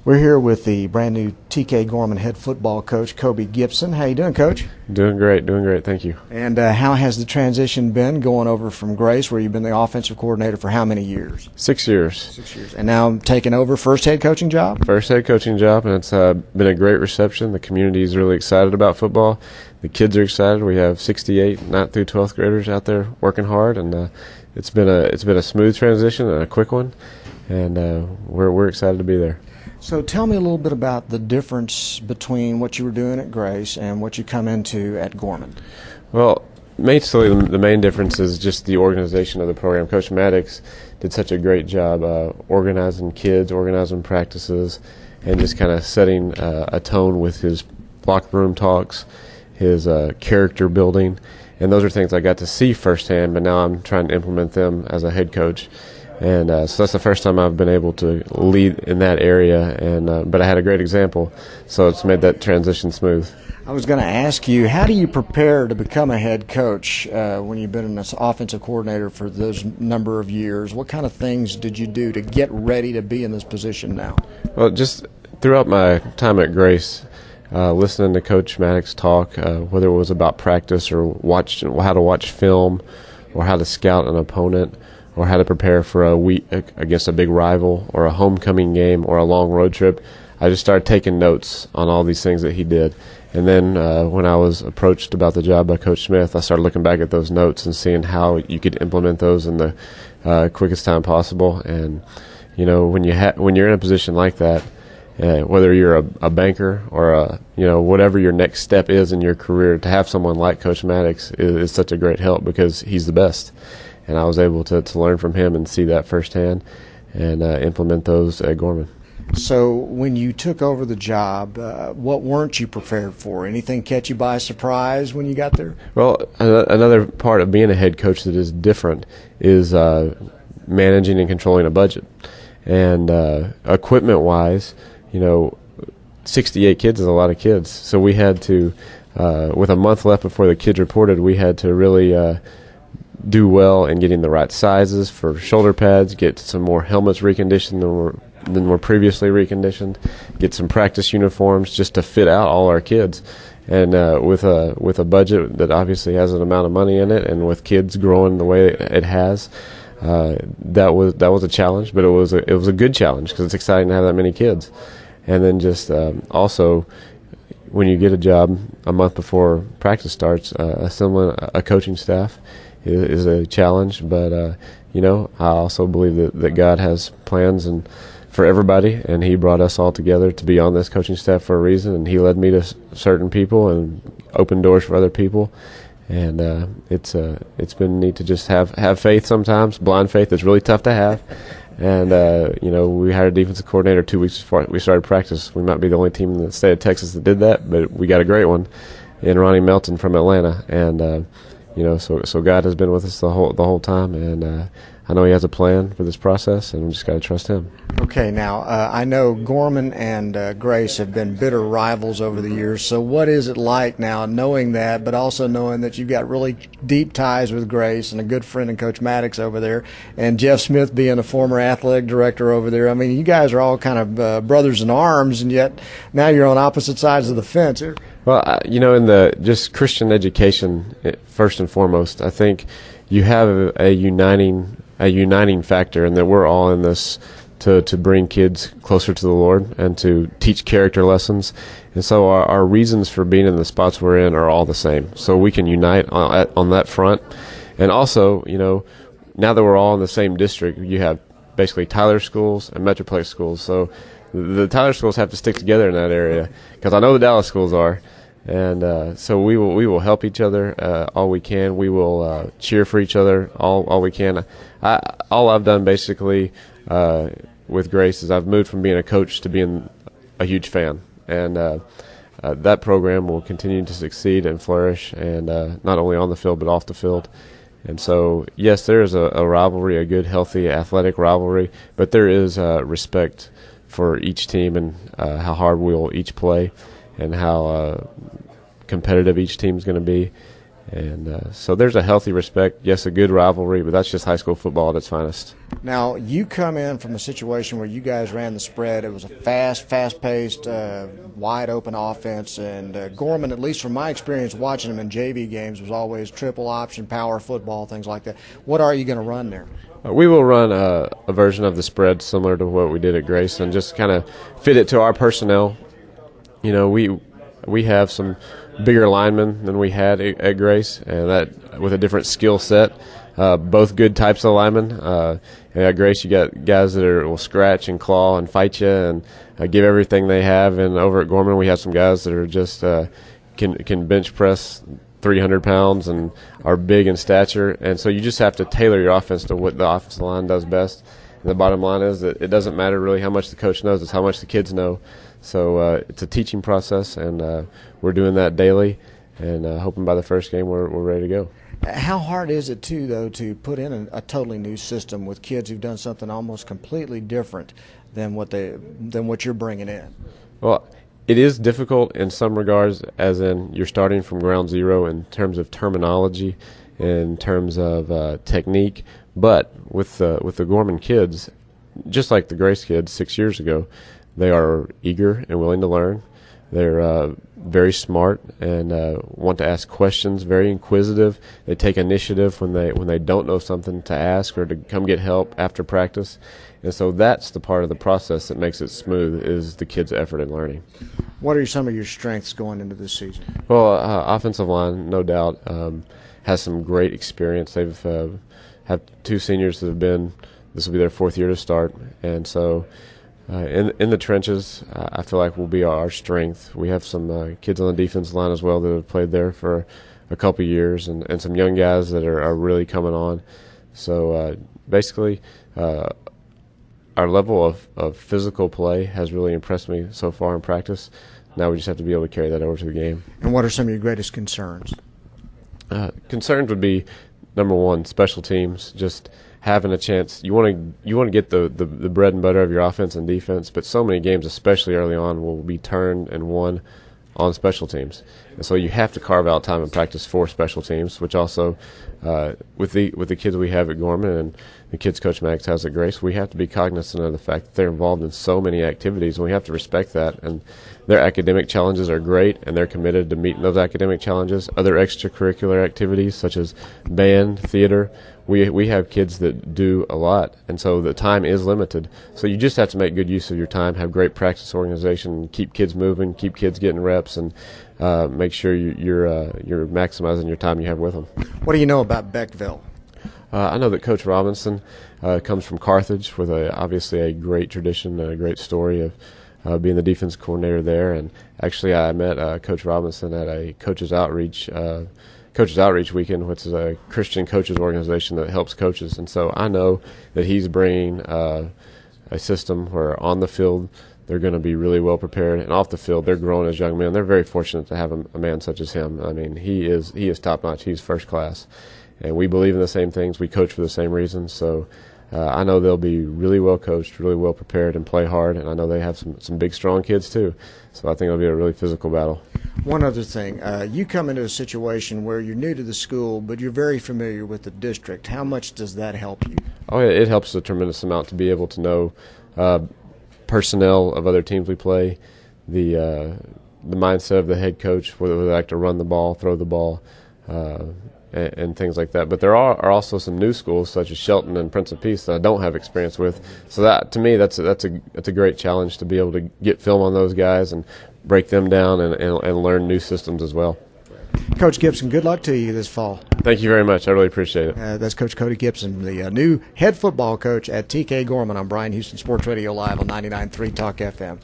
We're here with the brand new TK Gorman head football coach, COBY GIPSON. How you doing, Coach? Doing great, thank you. And how has the transition been going over from Grace, where you've been the offensive coordinator for how many years? 6 years. 6 years. And now taking over first head coaching job? First head coaching job, and it's been a great reception. The community is really excited about football. The kids are excited. We have 68 9th through 12th graders out there working hard, and it's been a smooth transition and a quick one, and we're excited to be there. So tell me a little bit about the difference between what you were doing at Grace and what you come into at Gorman. Well, basically the main difference is just the organization of the program. Coach Maddox did such a great job organizing kids, organizing practices, and just kind of setting a tone with his locker room talks, his character building, and those are things I got to see firsthand, but now I'm trying to implement them as a head coach. And so that's the first time I've been able to lead in that area, and but I had a great example, so it's made that transition smooth. I was going to ask you, how do you prepare to become a head coach when you've been an offensive coordinator for those number of years? What kind of things did you do to get ready to be in this position now? Well, just throughout my time at Grace, listening to Coach Maddox talk, whether it was about practice or how to watch film or how to scout an opponent, or how to prepare for a week against a big rival or a homecoming game or a long road trip, I just started taking notes on all these things that he did. And then when I was approached about the job by Coach Smith, I started looking back at those notes and seeing how you could implement those in the quickest time possible. And you know, when you're in a position like that, whether you're a banker or whatever your next step is in your career, to have someone like Coach Maddox is such a great help because he's the best. And I was able to learn from him and see that firsthand and implement those at Gorman. So when you took over the job, what weren't you prepared for? Anything catch you by surprise when you got there? Well, another part of being a head coach that is different is managing and controlling a budget. And equipment-wise, 68 kids is a lot of kids. So we had to, with a month left before the kids reported, we had to really do well in getting the right sizes for shoulder pads, get some more helmets reconditioned than were previously reconditioned, get some practice uniforms just to fit out all our kids. And with a budget that obviously has an amount of money in it, and with kids growing the way it has, that was a challenge, but it was a good challenge because it's exciting to have that many kids. And then just also, when you get a job a month before practice starts, assembling a coaching staff is a challenge, but I also believe that God has plans and for everybody, and He brought us all together to be on this coaching staff for a reason, and He led me to certain people and opened doors for other people, and it's been neat to just have faith sometimes. Blind faith is really tough to have, and we hired a defensive coordinator 2 weeks before we started practice. We might be the only team in the state of Texas that did that, but we got a great one in Ronnie Melton from Atlanta, and so God has been with us the whole time, and I know He has a plan for this process, and we just got to trust Him. Okay, now I know Gorman and Grace have been bitter rivals over the years. So what is it like now, knowing that, but also knowing that you've got really deep ties with Grace and a good friend in Coach Maddox over there, and Jeff Smith being a former athletic director over there? I mean, you guys are all kind of brothers in arms, and yet now you're on opposite sides of the fence here. Well, in the just Christian education, first and foremost, I think you have a uniting factor, and that we're all in this to bring kids closer to the Lord and to teach character lessons. And so our reasons for being in the spots we're in are all the same. So we can unite on that front. And also, now that we're all in the same district, you have basically Tyler schools and Metroplex schools. So the Tyler schools have to stick together in that area, because I know the Dallas schools are. And so we will help each other all we can. We will cheer for each other all we can. All I've done basically with Grace is I've moved from being a coach to being a huge fan, and that program will continue to succeed and flourish, and not only on the field but off the field. And so, yes, there is a rivalry, a good, healthy, athletic rivalry, but there is respect for each team and how hard we'll each play and how competitive each team is going to be. And so there's a healthy respect. Yes, a good rivalry, but that's just high school football at its finest. Now, you come in from a situation where you guys ran the spread. It was a fast-paced, wide-open offense. And Gorman, at least from my experience watching him in JV games, was always triple option, power football, things like that. What are you going to run there? We will run a version of the spread similar to what we did at Grace and just kind of fit it to our personnel. You know, we have some bigger linemen than we had at Grace, and that with a different skill set. Both good types of linemen. And at Grace, you got guys that will scratch and claw and fight you and give everything they have. And over at Gorman, we have some guys that are just can bench press 300 pounds and are big in stature. And so you just have to tailor your offense to what the offensive line does best. And the bottom line is that it doesn't matter really how much the coach knows; it's how much the kids know. So it's a teaching process, and we're doing that daily, and hoping by the first game we're ready to go. How hard is it, too, though, to put in a totally new system with kids who've done something almost completely different than what you're bringing in? Well, it is difficult in some regards, as in you're starting from ground zero in terms of terminology, in terms of technique. But with the Gorman kids, just like the Grace kids 6 years ago, they are eager and willing to learn. They're very smart and want to ask questions, very inquisitive. They take initiative when they don't know something to ask or to come get help after practice. And so that's the part of the process that makes it smooth, is the kids' effort in learning. What are some of your strengths going into this season? Well, offensive line, no doubt, has some great experience. They've have two seniors that have been – this will be their fourth year to start. And so in the trenches, I feel like will be our strength. We have some kids on the defensive line as well that have played there for a couple of years, and some young guys that are really coming on. So basically, our level of physical play has really impressed me so far in practice. Now we just have to be able to carry that over to the game. And what are some of your greatest concerns? Concerns would be, number one, special teams. Just having a chance. You want to get the bread and butter of your offense and defense, but so many games, especially early on, will be turned and won on special teams. And so you have to carve out time and practice for special teams, which also with the kids we have at Gorman and the kids Coach Max has at Grace, we have to be cognizant of the fact that they're involved in so many activities, and we have to respect that. And their academic challenges are great, and they're committed to meeting those academic challenges. Other extracurricular activities such as band, theater, we have kids that do a lot, and so the time is limited. So you just have to make good use of your time, have great practice organization, keep kids moving, keep kids getting reps, and make sure you're maximizing your time you have with them. What do you know about Beckville? I know that Coach Robinson comes from Carthage with obviously a great tradition, a great story of being the defense coordinator there. And actually, I met Coach Robinson at a coaches outreach weekend, which is a Christian coaches organization that helps coaches. And so I know that he's bringing a system where on the field they're going to be really well prepared, and off the field they're growing as young men. They're very fortunate to have a man such as him. I mean, he is top notch. He's first class, and we believe in the same things. We coach for the same reasons. So I know they'll be really well coached, really well prepared, and play hard. And I know they have some big, strong kids too. So I think it'll be a really physical battle. One other thing, you come into a situation where you're new to the school, but you're very familiar with the district. How much does that help you? Oh, yeah, it helps a tremendous amount to be able to know personnel of other teams we play, the mindset of the head coach, whether they like to run the ball, throw the ball, and things like that. But there are also some new schools such as Shelton and Prince of Peace that I don't have experience with. So that, to me, that's a great challenge to be able to get film on those guys and break them down and learn new systems as well. Coach Gipson, good luck to you this fall. Thank you very much. I really appreciate it. That's Coach Cody Gipson, the new head football coach at TK Gorman on Bryan Houston Sports Radio Live on 99.3 Talk FM.